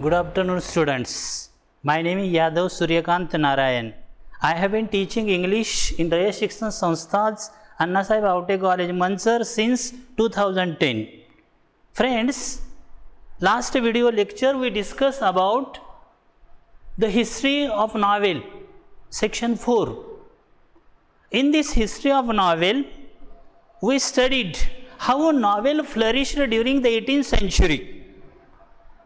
Good afternoon, students. My name is Yadav Suryakant Narayan. I have been teaching English in Raya Shikshan Sanstha's Anna Sahib Avte College, Mansar since 2010. Friends, last video lecture we discussed about the history of novel, section 4. In this history of novel, we studied how a novel flourished during the 18th century.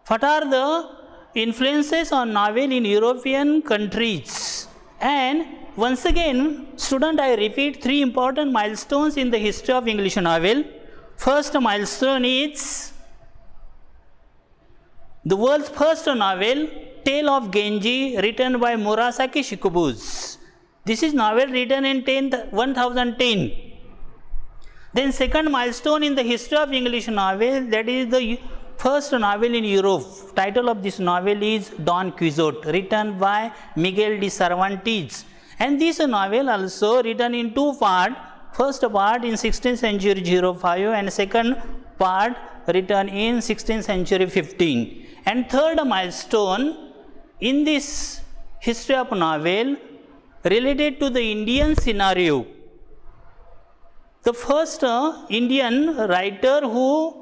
What are the influences on novel in European countries? And once again, student, I repeat 3 important milestones in the history of English novel. First milestone is the world's first novel, Tale of Genji, written by Murasaki Shikubuz. This is novel written in 1010. Then second milestone in the history of English novel, that is the first novel in Europe. Title of this novel is Don Quixote, written by Miguel de Cervantes. And this novel also written in 2 parts. First part in 16th century 05 and second part written in 16th century 15. And third milestone in this history of novel related to the Indian scenario. The first Indian writer who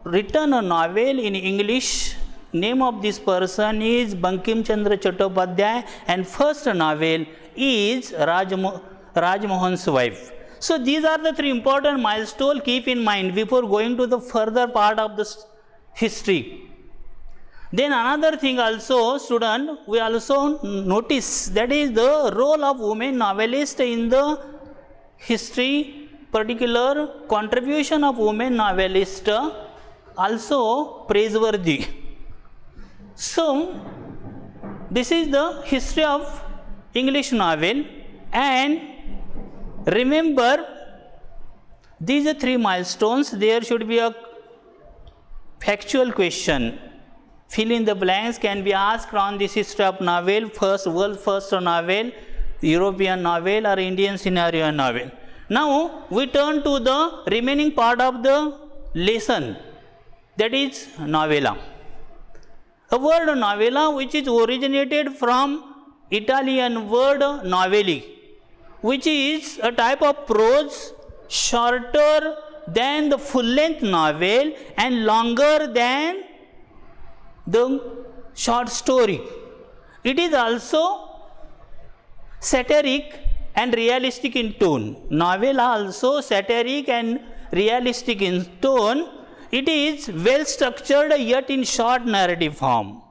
written a novel in English, name of this person is Bankim Chandra Chattopadhyay, and first novel is Rajmohan's Wife. So these are the 3 important milestones. Keep in mind before going to the further part of the history. Then another thing also, student, we also notice, that is the role of women novelist in the history, particular contribution of women novelist also praiseworthy. So this is the history of English novel, and remember these are 3 milestones. There should be a factual question. Fill in the blanks can be asked on this history of novel, world first novel, European novel or Indian scenario novel. Now we turn to the remaining part of the lesson, that is novella. A word novella which is originated from Italian word novelli, which is a type of prose shorter than the full-length novel and longer than the short story. It is also satiric and realistic in tone. Novella also satiric and realistic in tone. It is well structured yet in short narrative form.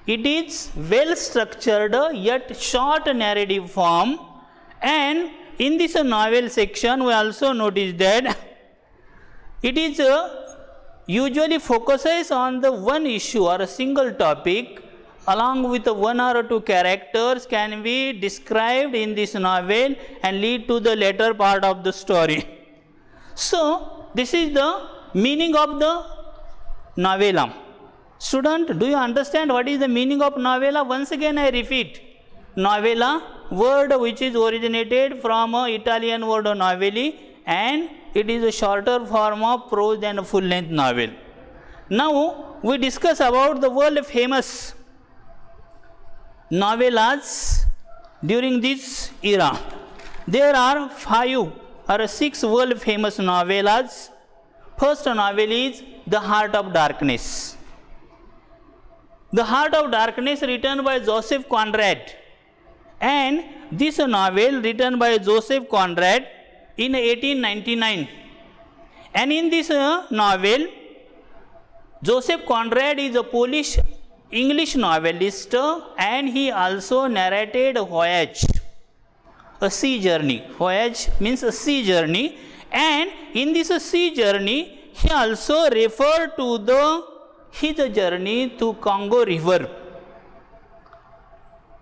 It is well structured yet short narrative form. And in this novel section, we also notice that it is usually focuses on the one issue or a single topic, along with 1 or 2 characters can be described in this novel and lead to the later part of the story. So this is the meaning of the novella. Student, do you understand what is the meaning of novella? Once again I repeat, novella, word which is originated from Italian word novelli, and it is a shorter form of prose than a full-length novel. Now we discuss about the world famous novellas during this era. There are 5 or 6 world famous novellas. First novel is The Heart of Darkness. The Heart of Darkness written by Joseph Conrad, and this novel written by Joseph Conrad in 1899. And in this novel, Joseph Conrad is a Polish English novelist, and he also narrated a voyage, a sea journey. Voyage means a sea journey. And in this sea journey, he also referred to his journey to Congo River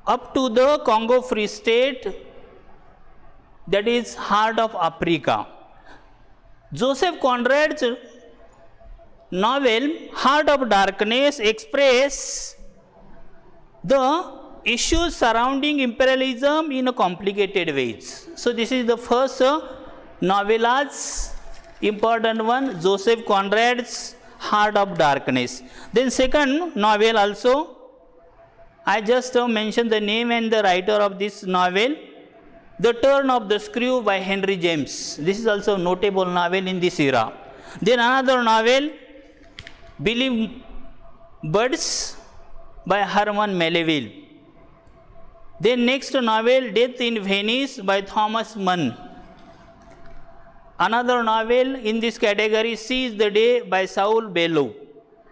up to the Congo Free State, that is heart of Africa. Joseph Conrad's novel Heart of Darkness expresses the issues surrounding imperialism in a complicated ways. So this is the first novella's important one, Joseph Conrad's Heart of Darkness. Then second novel also, I just mentioned the name and the writer of this novel, The Turn of the Screw by Henry James. This is also a notable novel in this era. Then another novel, Billy Budd by Herman Melville. Then next novel, Death in Venice by Thomas Mann. Another novel in this category, Seize the Day by Saul Bellow.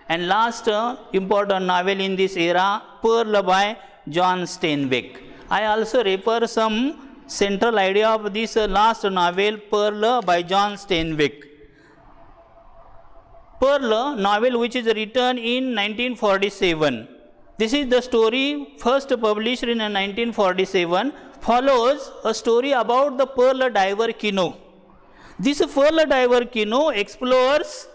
And last important novel in this era, Pearl by John Steinbeck. I also refer some central idea of this last novel, Pearl by John Steinbeck. Pearl novel which is written in 1947. This is the story first published in 1947, follows a story about the pearl diver Kino. This pearl diver Kino explores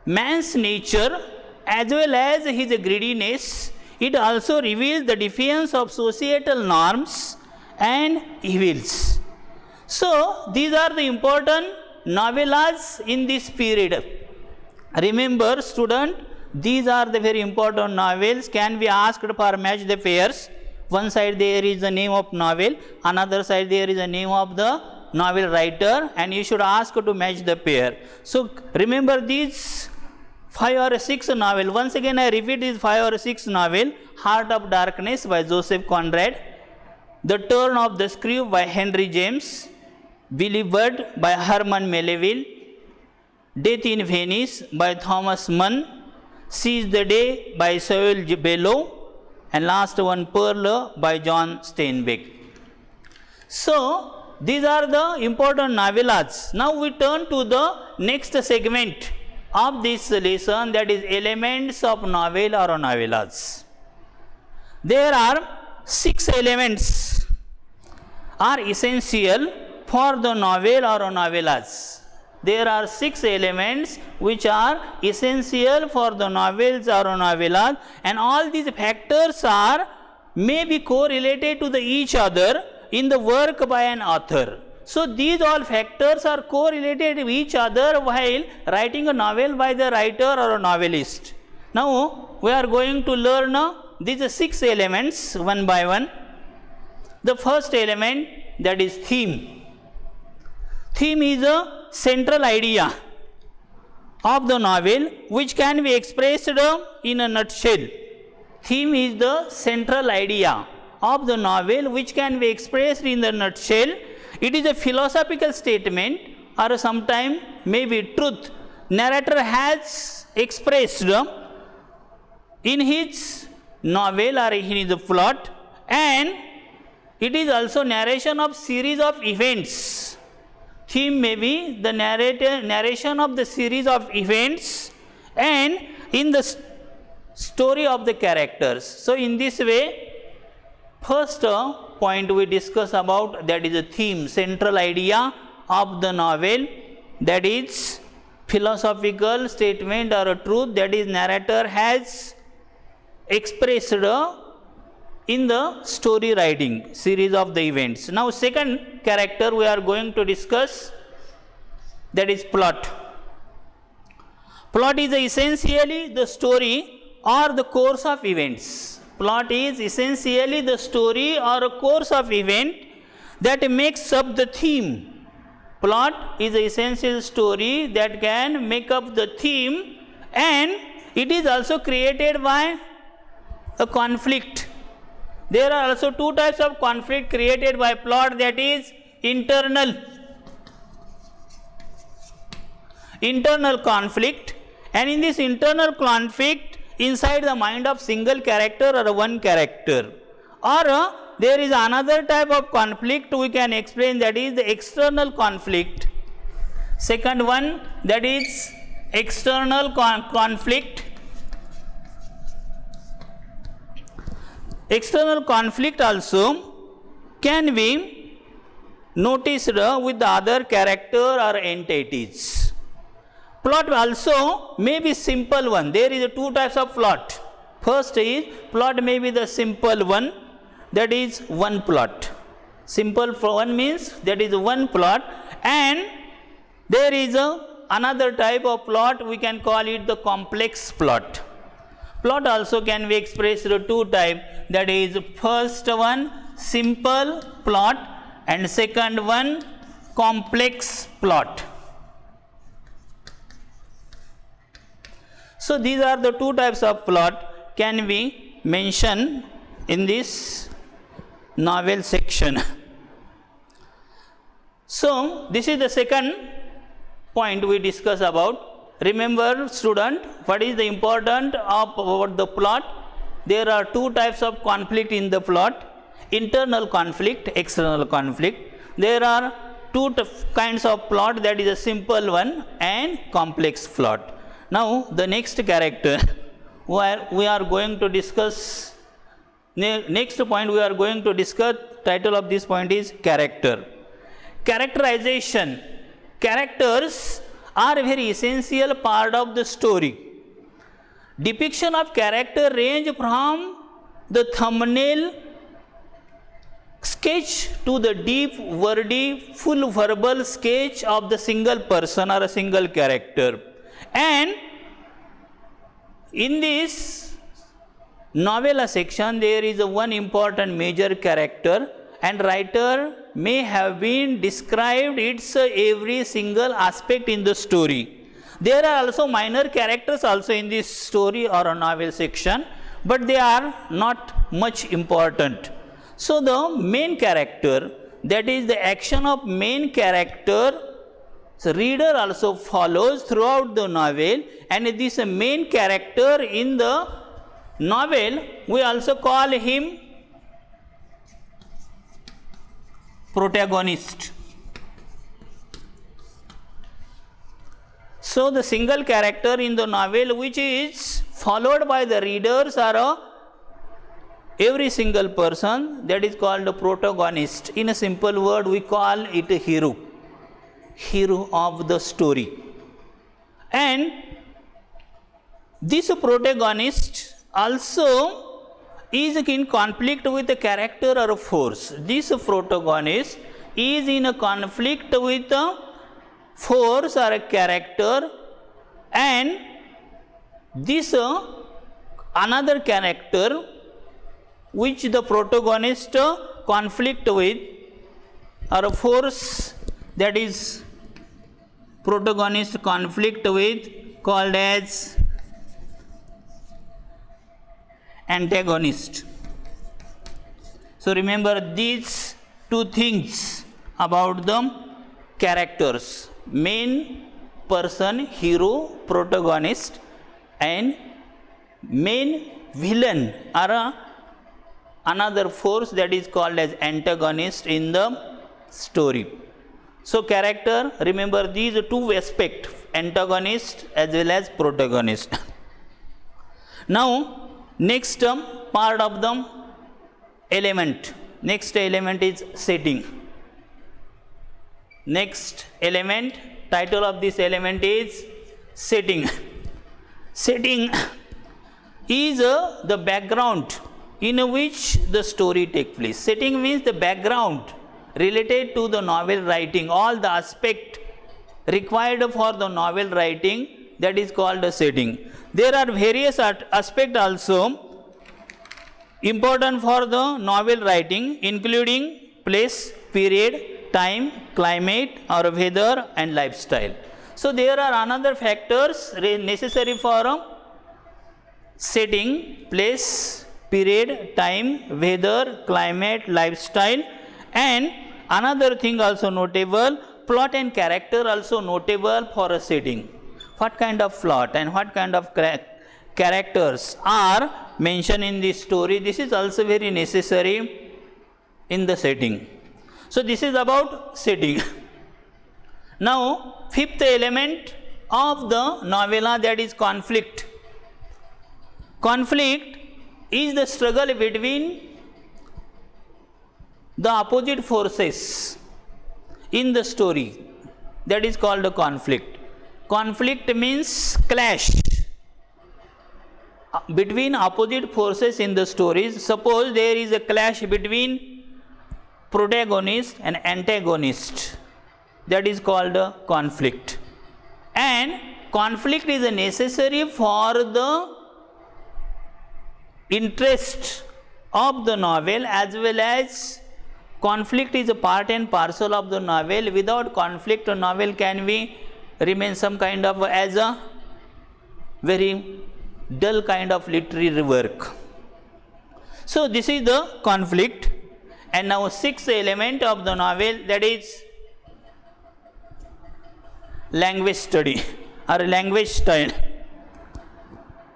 man's nature as well as his greediness. It also reveals the defiance of societal norms and evils. So, these are the important novellas in this period. Remember, student, these are the very important novels can be asked for match the pairs. One side there is the name of novel, another side there is the name of the novel writer, and you should ask to match the pair. So, remember these 5 or 6 novel. Once again I repeat these 5 or 6 novel. Heart of Darkness by Joseph Conrad, The Turn of the Screw by Henry James, Billy Budd by Herman Melville, Death in Venice by Thomas Mann, Seize the Day by Saul Bellow, and last one, Pearl by John Steinbeck. So, these are the important novellas. Now we turn to the next segment of this lesson, that is elements of novel or novellas. There are 6 elements are essential for the novel or novellas. There are 6 elements which are essential for the novels or novellas, and all these factors are may be correlated to each other in the work by an author. So, these all factors are correlated with each other while writing a novel by the writer or a novelist. Now, we are going to learn these 6 elements one by one. The first element, that is theme. Theme is a central idea of the novel which can be expressed in a nutshell. Theme is the central idea of the novel which can be expressed in the nutshell. It is a philosophical statement or sometime maybe truth narrator has expressed in his novel or in his plot, and it is also narration of series of events. Theme may be the narration of the series of events and in the story of the characters. So, in this way, first point we discuss about, that is a theme, central idea of the novel, that is philosophical statement or a truth that is narrator has expressed in the story writing series of the events. Now, second character we are going to discuss, that is plot. Plot is essentially the story or the course of events. Plot is essentially the story or a course of event that makes up the theme. Plot is the essential story that can make up the theme, and it is also created by a conflict. There are also 2 types of conflict created by plot, that is internal conflict, and in this internal conflict inside the mind of single character or one character, or there is another type of conflict we can explain, that is the external conflict. Second one, that is external conflict. External conflict also can be noticed with the other character or entities. Plot also may be simple one. There is 2 types of plot. First is plot may be the simple one, that is one plot. Simple one means that is one plot, and there is a another type of plot, we can call it the complex plot. Plot also can be expressed in two types, that is first one simple plot and second one complex plot. So these are the two types of plot can be mentioned in this novel section. So this is the second point we discuss about. Remember student, what is the important of about the plot? There are two types of conflict in the plot: internal conflict, external conflict. There are two kinds of plot, that is a simple one and complex plot. Now the next character where we are going to discuss, next point we are going to discuss, title of this point is character. Characterization. Characters are a very essential part of the story. Depiction of character range from the thumbnail sketch to the deep, wordy, full verbal sketch of the single person or a single character. And in this novella section, there is one important major character, and writer may have been described its every single aspect in the story. There are also minor characters also in this story or a novel section, but they are not much important. So the main character, that is the action of main character, so reader also follows throughout the novel, and this main character in the novel, we also call him protagonist. So the single character in the novel which is followed by the readers or every single person, that is called the protagonist. In a simple word, we call it a hero, hero of the story. And this protagonist also is in conflict with a character or a force. This protagonist is in a conflict with a force or a character, and this another character which the protagonist conflict with or a force that is protagonist conflict with, called as antagonist. So remember these two things about the characters: main person, hero, protagonist, and main villain or another force that is called as antagonist in the story. So character, remember these two aspects, antagonist as well as protagonist. Now next part of the element, next element is setting. Next element, title of this element is setting. Setting is the background in which the story takes place. Setting means the background related to the novel writing, all the aspect required for the novel writing, that is called a setting. There are various aspects also important for the novel writing, including place, period, time, climate or weather and lifestyle. So there are another factors necessary for setting: place, period, time, weather, climate, lifestyle. And another thing also notable, plot and character also notable for a setting. What kind of plot and what kind of characters are mentioned in this story, this is also very necessary in the setting. So this is about setting. Now fifth element of the novella, that is conflict. Conflict is the struggle between the opposite forces in the story, that is called a conflict. Conflict means clash between opposite forces in the stories. Suppose there is a clash between protagonist and antagonist, that is called a conflict. and conflict is necessary for the interest of the novel, as well as conflict is a part and parcel of the novel. Without conflict, a novel can be remain some kind of as a very dull kind of literary work. So this is the conflict. And now sixth element of the novel, that is language study or language style.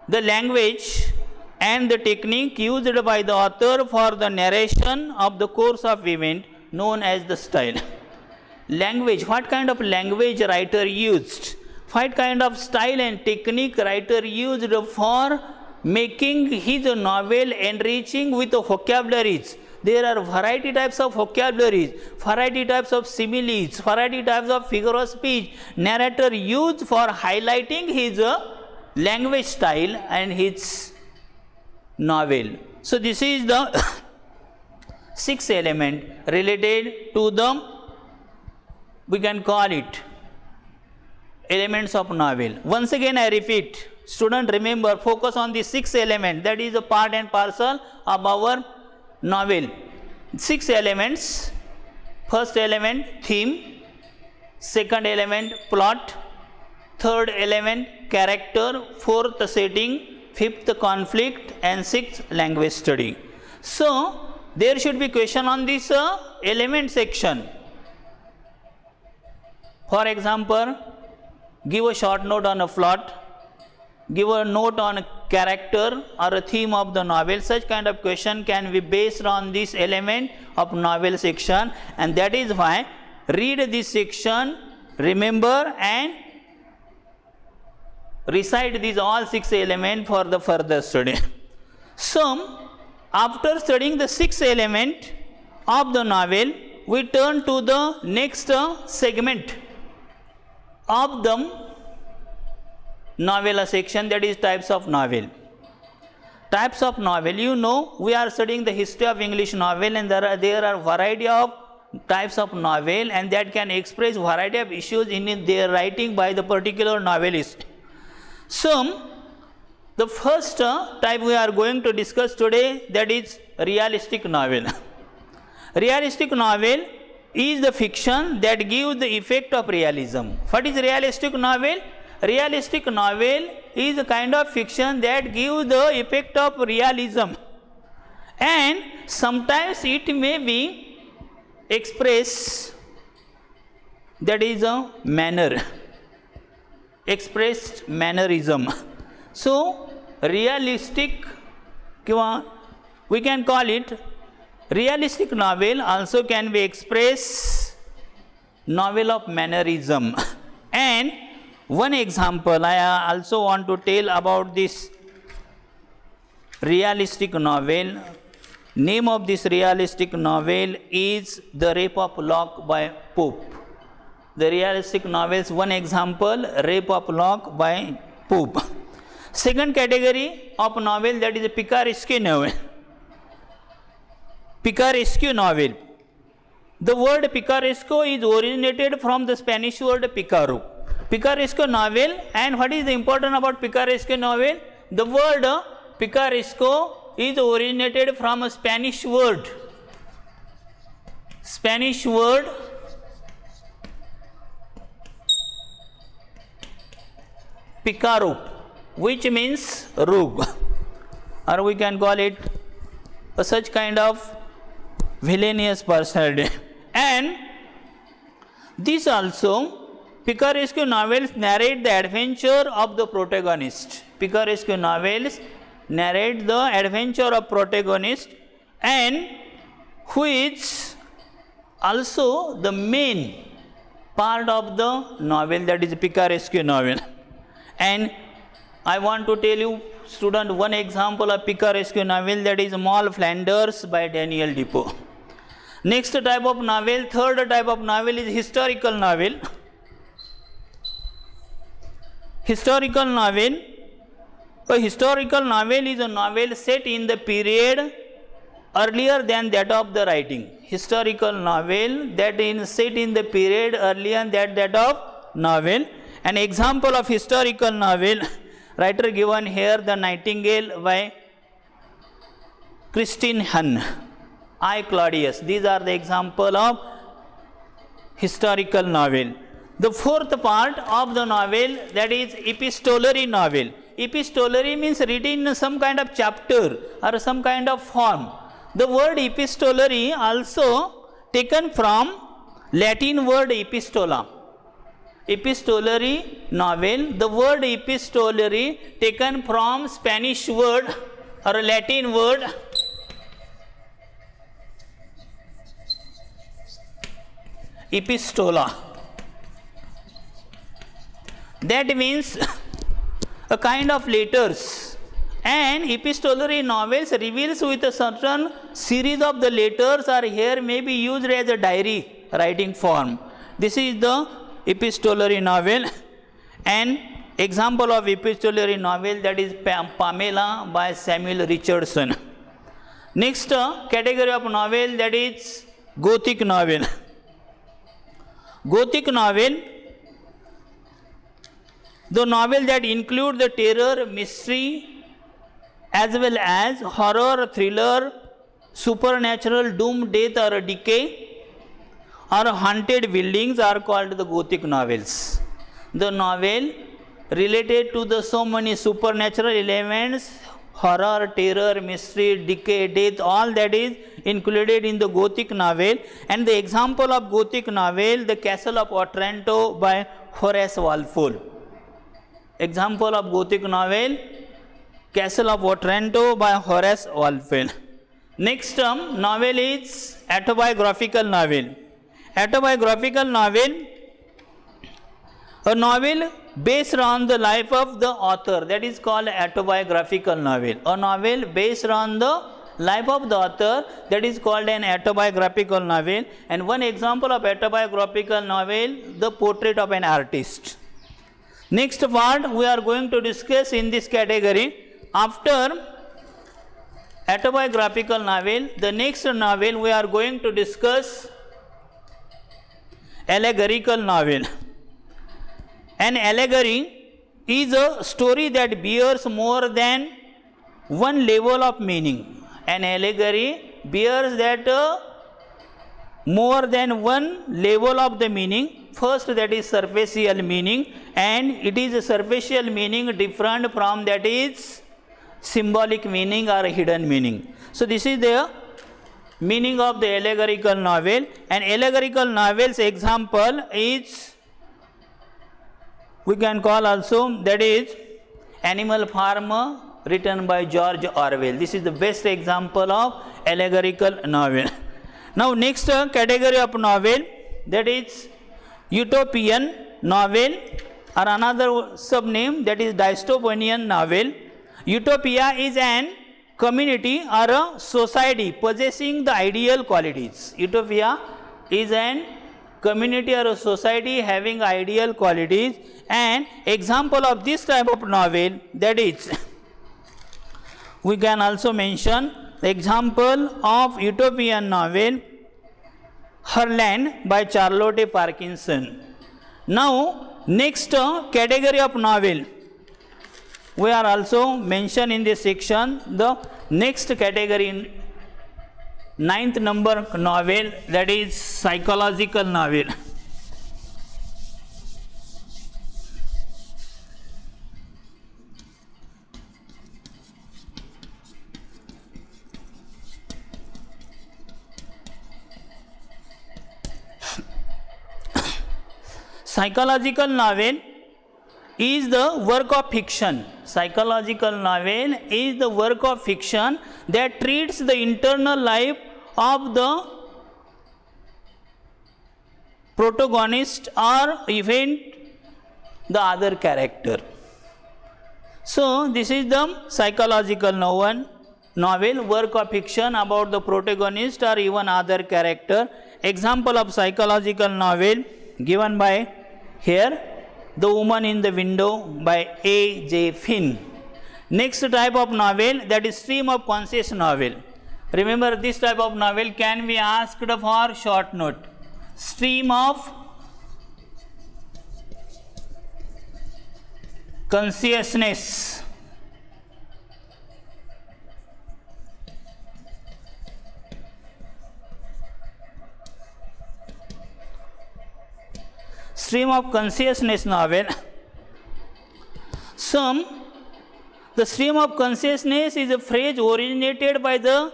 The language and the technique used by the author for the narration of the course of event known as the style. Language, what kind of language writer used, what kind of style and technique writer used for making his novel enriching with the vocabularies. There are variety types of vocabularies, variety types of similes, variety types of figure of speech narrator used for highlighting his language style and his novel. So this is the sixth element related to the, we can call it, elements of novel. Once again I repeat, student, remember, focus on the sixth element, that is a part and parcel of our novel. Six elements. First element, theme. Second element, plot. Third element, character. Fourth, setting. Fifth, conflict. And sixth, language study. So there should be question on this element section. For example, give a short note on a plot, give a note on a character or a theme of the novel. Such kind of question can be based on this element of novel section, and that is why read this section, remember and recite these all six elements for the further study. So after studying the sixth element of the novel, we turn to the next segment of the novella section, that is types of novel. Types of novel, you know, we are studying the history of English novel, and there are variety of types of novel, and that can express variety of issues in their writing by the particular novelist. So the first type we are going to discuss today, that is realistic novel. Realistic novel is the fiction that gives the effect of realism. What is realistic novel? Realistic novel is a kind of fiction that gives the effect of realism, and sometimes it may be expressed, that is a manner, expressed mannerism. So realistic, we can call it realistic novel, also can be expressed novel of mannerism. And one example I also want to tell about this realistic novel. Name of this realistic novel is The Rape of Lock by Pope. The realistic novels, one example, Rape of Lock by Pope. Second category of novel, that is a picaresque novel. Picaresque novel. The word picaresco is originated from the Spanish word picaro. Picaresque novel, and what is the important about picaresque novel? The word picaresco is originated from a Spanish word. Spanish word picaro, which means rogue, or we can call it such kind of villainous personality. And this also, picaresque novels narrate the adventure of the protagonist. Picaresque novels narrate the adventure of protagonist, and who is also the main part of the novel, that is picaresque novel. And I want to tell you, student, one example of picaresque novel, that is Moll Flanders by Daniel Defoe. Next type of novel, third type of novel is historical novel. Historical novel. A historical novel is a novel set in the period earlier than that of the writing. Historical novel that is set in the period earlier than that of novel. An example of historical novel, writer given here, The Nightingale by Christine Hahn, I, Claudius. These are the example of historical novel. The fourth part of the novel, that is epistolary novel. Epistolary means written in some kind of chapter or some kind of form. The word epistolary also taken from Latin word epistola. Epistolary novel, the word epistolary taken from Spanish word or Latin word epistola. That means a kind of letters, and epistolary novels reveals with a certain series of the letters are here may be used as a diary writing form. This is the epistolary novel. An example of epistolary novel, that is Pamela by Samuel Richardson. Next category of novel, that is Gothic novel. Gothic novel, the novel that include the terror, mystery, as well as horror, thriller, supernatural, doom, death or decay, or haunted buildings are called the Gothic novels. The novel related to the so many supernatural elements, horror, terror, mystery, decay, death, all that is included in the Gothic novel. And the example of Gothic novel, The Castle of Otranto by Horace Walpole. Example of Gothic novel, Castle of Otranto by Horace Walpole. Next novel is autobiographical novel. Autobiographical novel, a novel based on the life of the author, that is called autobiographical novel. A novel based on the life of the author, that is called an autobiographical novel. And one example of autobiographical novel, The Portrait of an Artist. Next part we are going to discuss in this category. After autobiographical novel, the next novel we are going to discuss allegorical novel. An allegory is a story that bears more than one level of meaning. An allegory bears that more than one level of the meaning. First, that is superficial meaning, and it is a superficial meaning different from that is symbolic meaning or hidden meaning. So this is the meaning of the allegorical novel. An allegorical novel's example is, we can call also, that is Animal Farm written by George Orwell. This is the best example of allegorical novel. Now next category of novel, that is utopian novel, or another sub-name, that is dystopian novel. Utopia is an community or a society possessing the ideal qualities. Utopia is an community or a society having ideal qualities. And example of this type of novel, that is, we can also mention the example of utopian novel, Herland by Charlotte Parkinson. Now next category of novel, we are also mentioned in this section. The next category in 9th number novel, that is psychological novel. Psychological novel is the work of fiction. Psychological novel is the work of fiction that treats the internal life of the protagonist or event the other character. So this is the psychological novel, work of fiction about the protagonist or even other character. Example of psychological novel given by here, The Woman in the Window by A.J. Finn. Next type of novel, that is stream of conscious novel. Remember, this type of novel can be asked for short note. Stream of consciousness. Stream of consciousness novel. The stream of consciousness is a phrase originated by the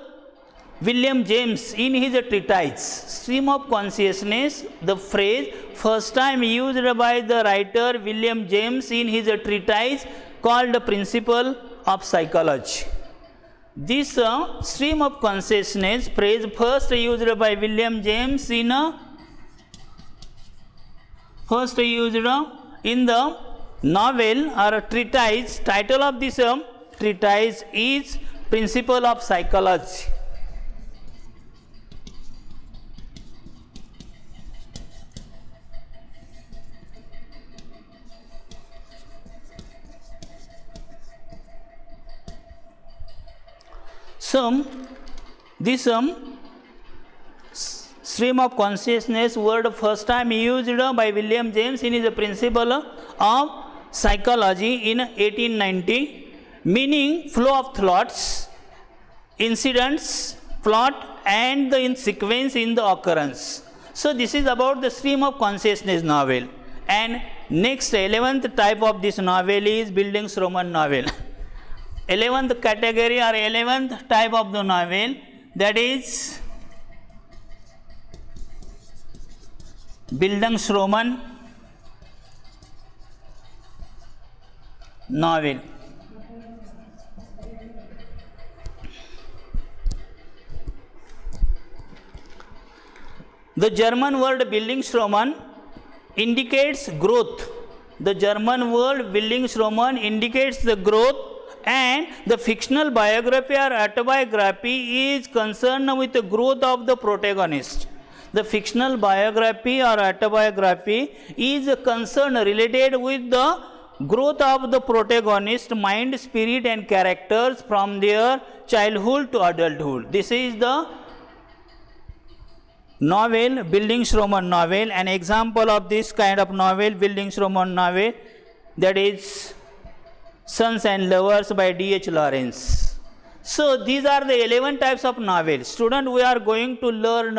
William James in his treatise. Stream of consciousness, the phrase first time used by the writer William James in his treatise called The Principle of Psychology. This stream of consciousness phrase first used by William James in the novel or treatise. Title of this treatise is Principle of Psychology. This stream of consciousness word first time used by William James in his Principle of Psychology in 1890, meaning flow of thoughts, incidents, plot and the in sequence in the occurrence. So this is about the stream of consciousness novel. And next 11th type of this novel is Bildungsroman novel. 11th category or 11th type of the novel, that is Bildungsroman novel. The German word Bildungsroman indicates growth. The German word Bildungsroman indicates the growth, and the fictional biography or autobiography is concerned with the growth of the protagonist. The fictional biography or autobiography is concerned related with the growth of the protagonist, mind, spirit and characters from their childhood to adulthood. This is the novel Bildungsroman novel. An example of this kind of novel, Bildungsroman novel, that is Sons and Lovers by D.H. Lawrence. So these are the 11 types of novels. Student, we are going to learn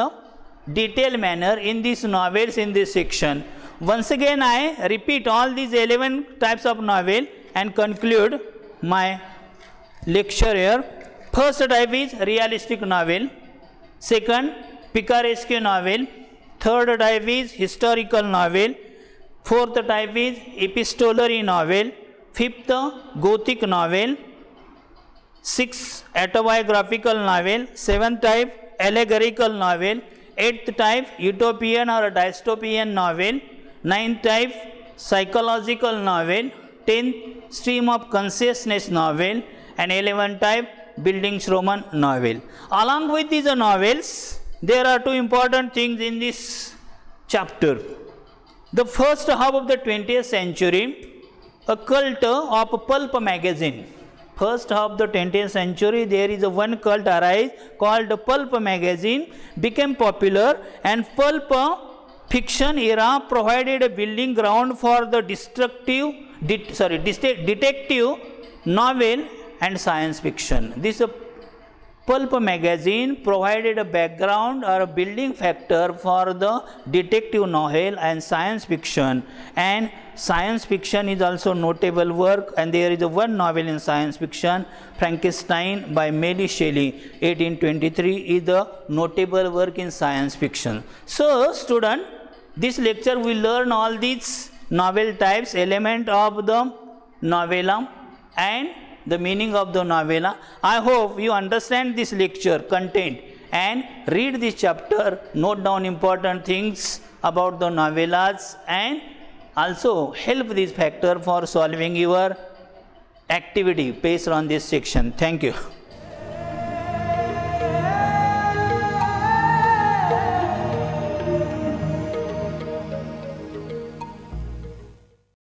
detailed manner in these novels in this section. Once again I repeat all these 11 types of novel and conclude my lecture here. First type is realistic novel. Second, picaresque novel. Third type is historical novel. Fourth type is epistolary novel. Fifth, Gothic novel. Sixth, autobiographical novel. Seventh type, allegorical novel. Eighth type, utopian or dystopian novel. Ninth type, psychological novel. 10th, stream of consciousness novel. And 11th type, Bildungsroman novel. Along with these novels, there are two important things in this chapter. The first half of the 20th century, a cult of pulp magazine. First half of the 20th century, there is a one cult arise called pulp magazine, became popular, and pulp fiction era provided a building ground for the detective novel and science fiction. This pulp magazine provided a background or a building factor for the detective novel and science fiction. And science fiction is also notable work, and there is a one novel in science fiction, Frankenstein by Mary Shelley, 1823, is the notable work in science fiction. So student, this lecture we learn all these novel types, element of the novella and the meaning of the novella. I hope you understand this lecture content and read this chapter, note down important things about the novellas, and also help this factor for solving your activity based on this section. Thank you.